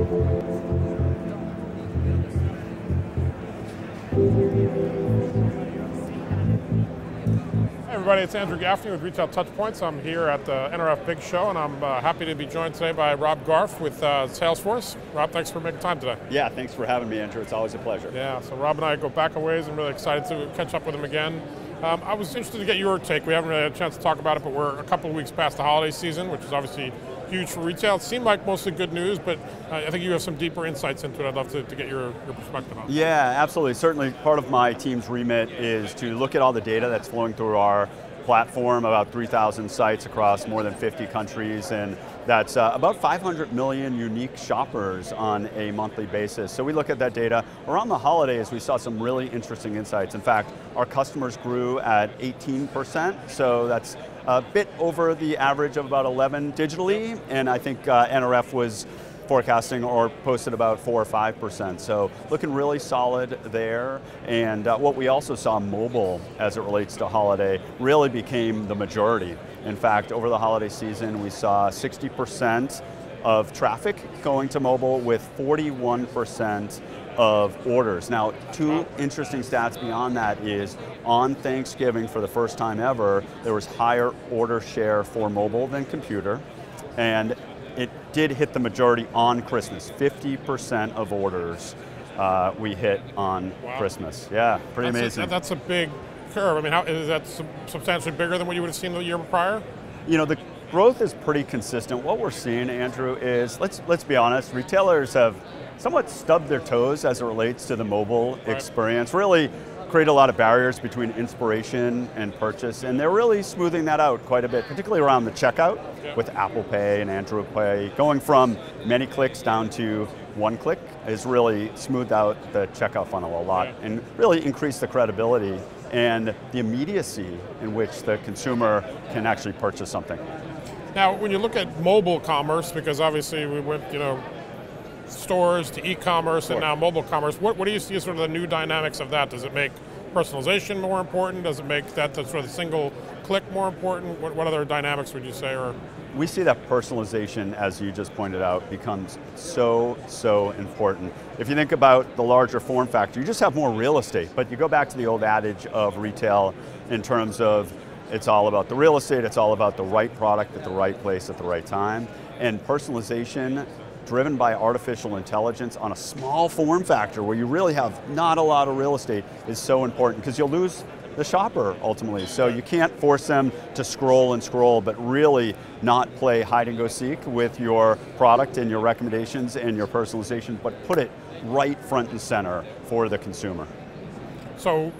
Hey everybody, it's Andrew Gaffney with Retail Touchpoints. I'm here at the NRF Big Show, and I'm happy to be joined today by Rob Garf with Salesforce. Rob, thanks for making time today. Yeah, thanks for having me, Andrew. It's always a pleasure. Yeah, so Rob and I go back a ways. I'm really excited to catch up with him again. I was interested to get your take. We haven't really had a chance to talk about it, but we're a couple of weeks past the holiday season, which is obviously huge for retail. It seemed like mostly good news, but I think you have some deeper insights into it. I'd love to get your perspective on it. Yeah, absolutely. Certainly part of my team's remit is to look at all the data that's flowing through our platform, about 3,000 sites across more than 50 countries, and that's about 500 million unique shoppers on a monthly basis. So we look at that data. Around the holidays, we saw some really interesting insights. In fact, our customers grew at 18%, so that's a bit over the average of about 11 digitally, and I think NRF was forecasting or posted about 4 or 5%. So looking really solid there. And what we also saw, mobile, as it relates to holiday, really became the majority. In fact, over the holiday season, we saw 60% of traffic going to mobile with 41% of orders. Now, two interesting stats beyond that is on Thanksgiving, for the first time ever, there was higher order share for mobile than computer, and it did hit the majority on Christmas. 50% of orders we hit on Christmas. Yeah, pretty amazing. That's a big curve. I mean, is that substantially bigger than what you would have seen the year prior? You know, the growth is pretty consistent. What we're seeing, Andrew, is, let's be honest, retailers have somewhat stubbed their toes as it relates to the mobile experience. Really create a lot of barriers between inspiration and purchase, and they're really smoothing that out quite a bit, particularly around the checkout with Apple Pay and Android Pay. Going from many clicks down to one click has really smoothed out the checkout funnel a lot and really increased the credibility and the immediacy in which the consumer can actually purchase something. Now, when you look at mobile commerce, because obviously we went, stores to e-commerce and now mobile commerce, what do you see as sort of the new dynamics of that? Does it make personalization more important? Does it make that the sort of single click more important? What other dynamics would you say are? We see that personalization, as you just pointed out, becomes so important. If you think about the larger form factor, you just have more real estate, but you go back to the old adage of retail in terms of it's all about the real estate, it's all about the right product at the right place at the right time, and personalization driven by artificial intelligence on a small form factor where you really have not a lot of real estate is so important, because you'll lose the shopper ultimately. So you can't force them to scroll and scroll, but really not play hide and go seek with your product and your recommendations and your personalization, but put it right front and center for the consumer. So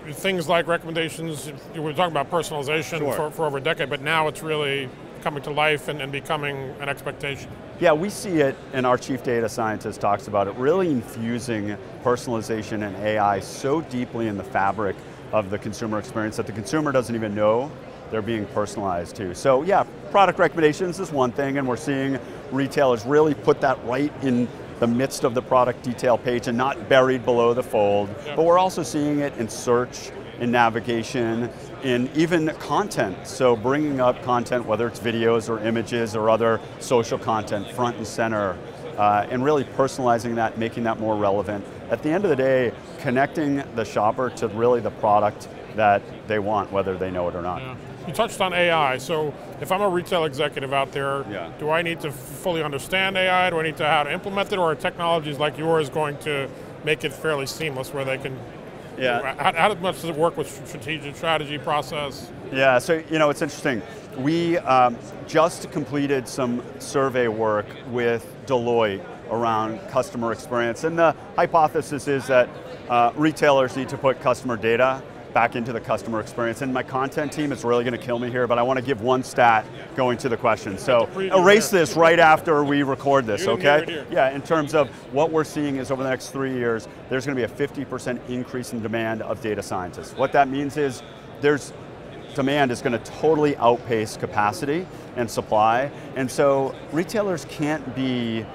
things like recommendations, we were talking about personalization for over a decade, but now it's really coming to life and becoming an expectation. Yeah, we see it, and our chief data scientist talks about it, really infusing personalization and AI so deeply in the fabric of the consumer experience that the consumer doesn't even know they're being personalized to. So yeah, product recommendations is one thing, and we're seeing retailers really put that right in the midst of the product detail page and not buried below the fold. But we're also seeing it in search, in navigation, in even content. So bringing up content, whether it's videos or images or other social content, front and center, and really personalizing that, making that more relevant. At the end of the day, connecting the shopper to really the product that they want, whether they know it or not. Yeah. You touched on AI, so if I'm a retail executive out there, do I need to fully understand AI? Do I need to know how to implement it, or are technologies like yours going to make it fairly seamless where they can? How much does it work with strategy process? Yeah, so it's interesting. We just completed some survey work with Deloitte around customer experience, and the hypothesis is that retailers need to put customer data back into the customer experience. And my content team is really going to kill me here, but I want to give one stat going to the question. So erase this right after we record this, okay? Yeah, in terms of what we're seeing is over the next 3 years, there's going to be a 50% increase in demand of data scientists. What that means is demand is going to totally outpace capacity and supply, and so retailers can't be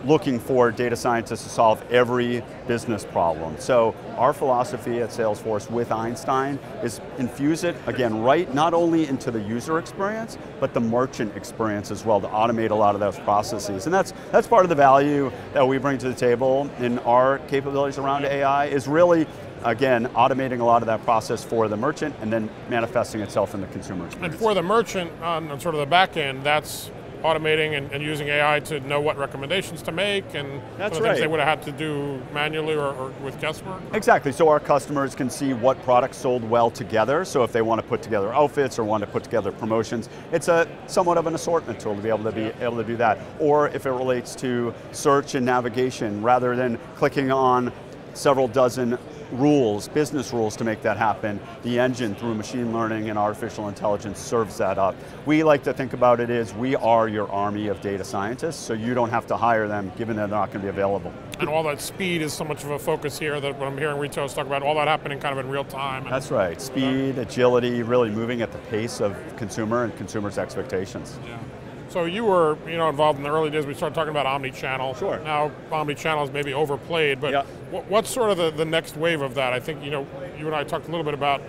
looking for data scientists to solve every business problem. So our philosophy at Salesforce with Einstein is infuse it, again, right not only into the user experience, but the merchant experience as well to automate a lot of those processes. And that's part of the value that we bring to the table in our capabilities around AI is really, again, automating a lot of that process for the merchant and then manifesting itself in the consumer experience. And for the merchant on sort of the back end, that's automating and using AI to know what recommendations to make and that's things right. they would have had to do manually or with guesswork? Exactly, so our customers can see what products sold well together, so if they want to put together outfits or want to put together promotions, it's a somewhat of an assortment tool to be able to do that. Or if it relates to search and navigation, rather than clicking on several dozen rules, business rules to make that happen, the engine through machine learning and artificial intelligence serves that up. We like to think about it as we are your army of data scientists, so you don't have to hire them given that they're not going to be available. And all that speed is so much of a focus here that when I'm hearing retailers talk about all that happening kind of in real time. That's right, speed, agility, really moving at the pace of consumer and consumers' expectations. Yeah. So you were, involved in the early days. We started talking about omni-channel. Sure. Now omni-channel is maybe overplayed, but yeah. What's sort of the next wave of that? I think you and I talked a little bit about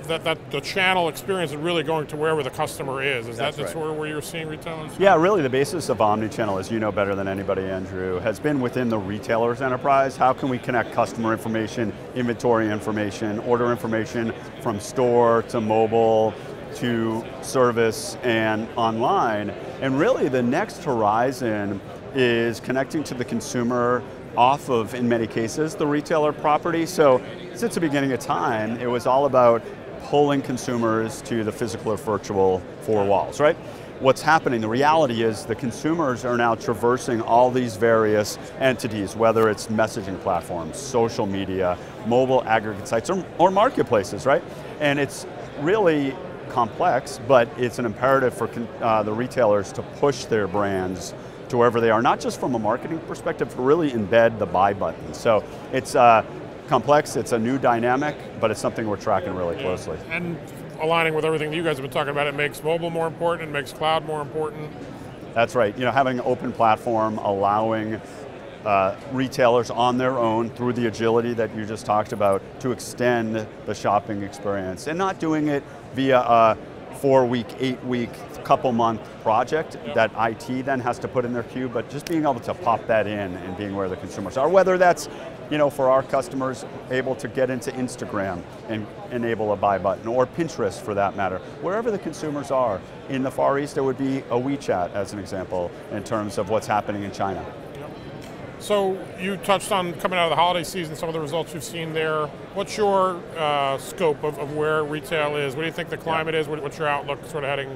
that the channel experience is really going to wherever the customer is. Is that right. sort of where you're seeing retailers? Yeah, really the basis of omni-channel, as you know better than anybody, Andrew, has been within the retailer's enterprise. How can we connect customer information, inventory information, order information from store to mobile, to service and online. And really the next horizon is connecting to the consumer off of, in many cases, the retailer property. So since the beginning of time, it was all about pulling consumers to the physical or virtual four walls, right? What's happening, the reality is the consumers are now traversing all these various entities, whether it's messaging platforms, social media, mobile aggregate sites, or marketplaces, right? And it's really complex, but it's an imperative for the retailers to push their brands to wherever they are, not just from a marketing perspective, to really embed the buy button. So it's complex, it's a new dynamic, but it's something we're tracking really closely. And aligning with everything that you guys have been talking about, it makes mobile more important, it makes cloud more important. That's right, having an open platform, allowing retailers on their own through the agility that you just talked about to extend the shopping experience and not doing it via a 4-week, 8-week, couple-month project that IT then has to put in their queue, but just being able to pop that in and being where the consumers are, whether that's for our customers able to get into Instagram and enable a buy button, or Pinterest for that matter, wherever the consumers are. In the Far East, there would be a WeChat as an example in terms of what's happening in China. So you touched on coming out of the holiday season, some of the results you've seen there. What's your scope of where retail is? What do you think the climate is? What's your outlook sort of heading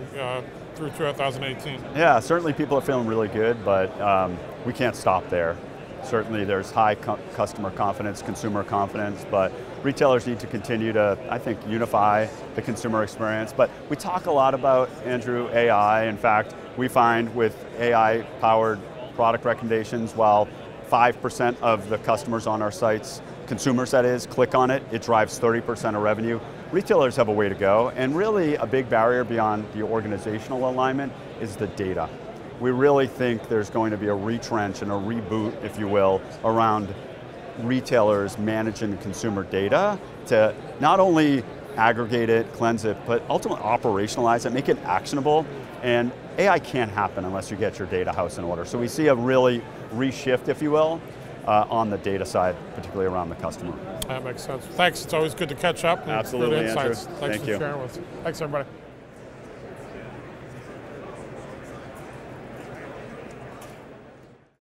through 2018? Yeah, certainly people are feeling really good, but we can't stop there. Certainly there's high customer confidence, consumer confidence, but retailers need to continue to, I think, unify the consumer experience. But we talk a lot about, Andrew, AI. In fact, we find with AI-powered product recommendations, while 5% of the customers on our sites, consumers that is, click on it, it drives 30% of revenue. Retailers have a way to go, and really a big barrier beyond the organizational alignment is the data. We really think there's going to be a retrench and a reboot, if you will, around retailers managing consumer data to not only aggregate it, cleanse it, but ultimately operationalize it, make it actionable. And AI can't happen unless you get your data house in order. So we see a really reshift, if you will, on the data side, particularly around the customer. That makes sense. Thanks, it's always good to catch up. Absolutely, good insights. Andrew. Thanks Thank for you. sharing with us. Thanks, everybody.